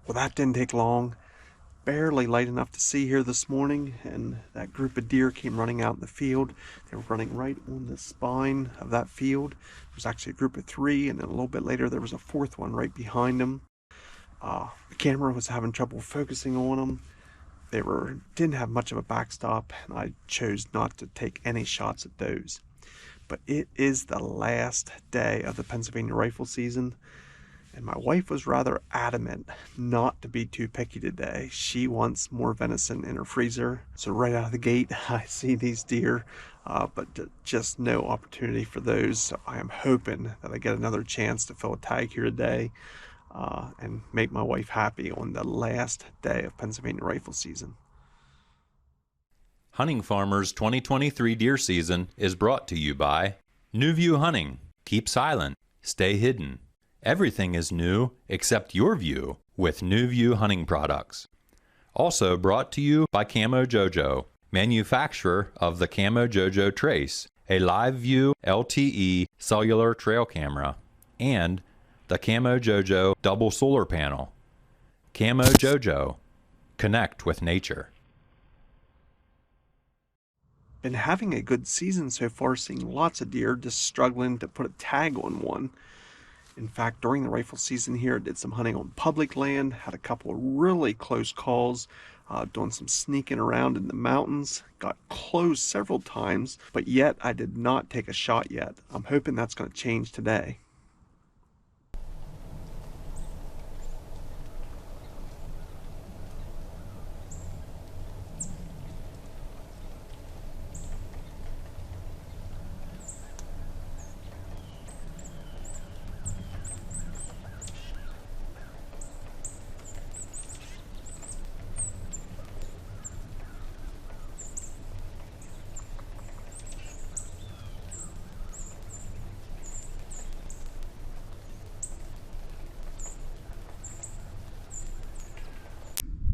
Well, that didn't take long. Barely light enough to see here this morning, and that group of deer came running out in the field. They were running right on the spine of that field. There was actually a group of three, and then a little bit later there was a fourth one right behind them. The camera was having trouble focusing on them. Didn't have much of a backstop, and I chose not to take any shots at those. But it is the last day of the Pennsylvania rifle season, and my wife was rather adamant not to be too picky today. She wants more venison in her freezer. So right out of the gate, I see these deer, but just no opportunity for those. So I am hoping that I get another chance to fill a tag here today and make my wife happy on the last day of Pennsylvania rifle season. HuntingFarmer's 2023 deer season is brought to you by New View Hunting. Keep silent, stay hidden. Everything is new except your view with New View Hunting products. Also brought to you by Camo Jojo, manufacturer of the Camo Jojo Trace, a live view LTE cellular trail camera, and the Camo Jojo double solar panel. Camo Jojo, connect with nature. Been having a good season so far, seeing lots of deer, just struggling to put a tag on one. In fact, during the rifle season here, I did some hunting on public land, had a couple of really close calls, doing some sneaking around in the mountains, got close several times, but yet I did not take a shot yet. I'm hoping that's going to change today.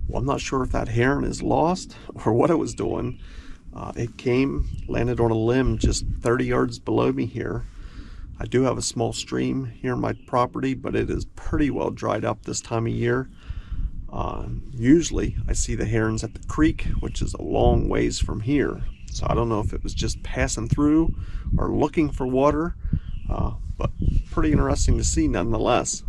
Well, I'm not sure if that heron is lost or what it was doing. It came, landed on a limb just 30 yards below me here. I do have a small stream here on my property, but it is pretty well dried up this time of year. Usually I see the herons at the creek, which is a long ways from here. So I don't know if it was just passing through or looking for water, but pretty interesting to see nonetheless.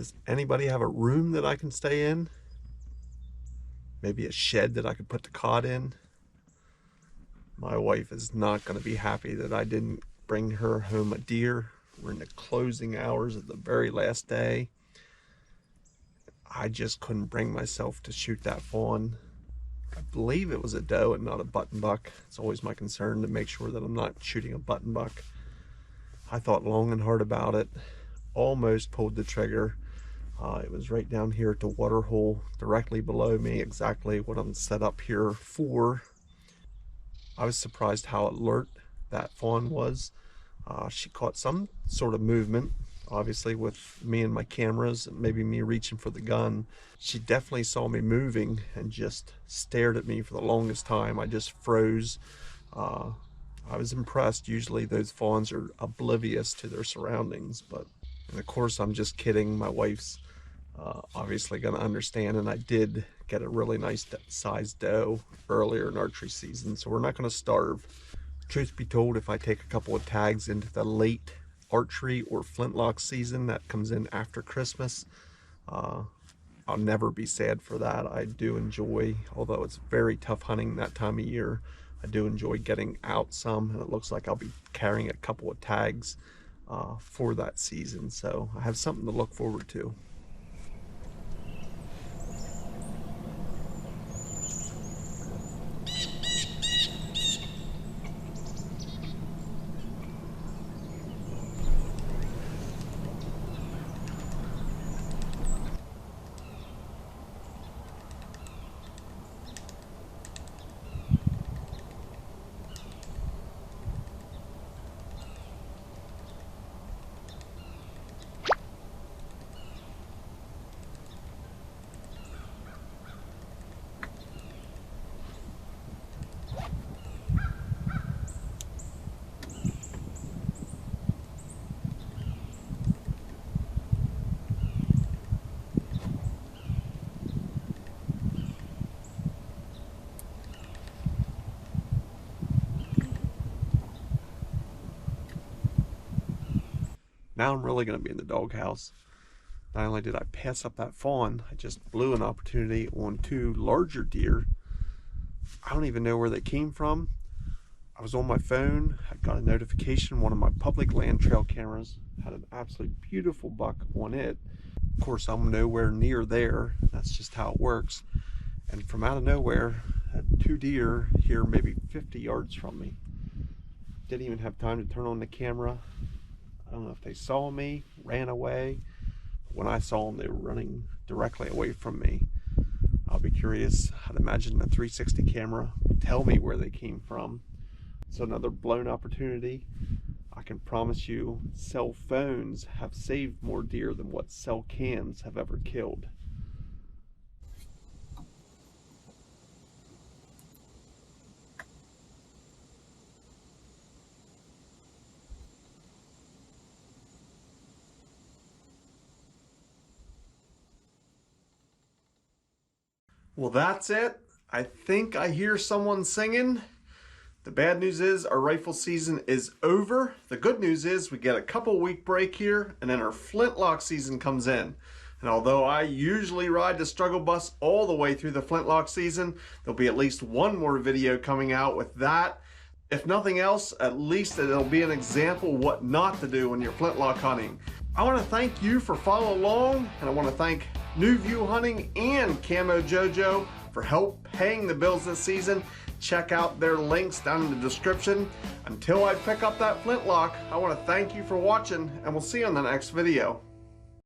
Does anybody have a room that I can stay in? Maybe a shed that I could put the cot in? My wife is not going to be happy that I didn't bring her home a deer. We're in the closing hours of the very last day. I just couldn't bring myself to shoot that fawn. I believe it was a doe and not a button buck. It's always my concern to make sure that I'm not shooting a button buck. I thought long and hard about it. Almost pulled the trigger. It was right down here at the water hole directly below me, exactly what I'm set up here for. I was surprised how alert that fawn was. She caught some sort of movement, obviously with me and my cameras and maybe me reaching for the gun. She definitely saw me moving and just stared at me for the longest time. I just froze. I was impressed. Usually those fawns are oblivious to their surroundings, but and of course I'm just kidding. My wife's obviously going to understand, and I did get a really nice sized doe earlier in archery season, so we're not going to starve. Truth be told, if I take a couple of tags into the late archery or flintlock season that comes in after Christmas, I'll never be sad for that. I do enjoy, although it's very tough hunting that time of year, I do enjoy getting out some, and it looks like I'll be carrying a couple of tags for that season, so I have something to look forward to. Now I'm really going to be in the doghouse. Not only did I pass up that fawn, I just blew an opportunity on two larger deer. I don't even know where they came from. I was on my phone, I got a notification, one of my public land trail cameras had an absolutely beautiful buck on it. Of course, I'm nowhere near there. That's just how it works. And from out of nowhere, I had two deer here maybe 50 yards from me. Didn't even have time to turn on the camera. I don't know if they saw me, ran away. When I saw them, they were running directly away from me. I'll be curious. I'd imagine the 360 camera would tell me where they came from. So another blown opportunity. I can promise you, cell phones have saved more deer than what cell cams have ever killed. Well, that's it. I think I hear someone singing. The bad news is our rifle season is over. The good news is we get a couple week break here, and then our flintlock season comes in. And although I usually ride the struggle bus all the way through the flintlock season, there'll be at least one more video coming out with that. If nothing else, at least it'll be an example of what not to do when you're flintlock hunting. I want to thank you for following along, and I want to thank New View Hunting and Camo Jojo for help paying the bills this season. Check out their links down in the description. Until I pick up that flintlock, I want to thank you for watching, and we'll see you in the next video.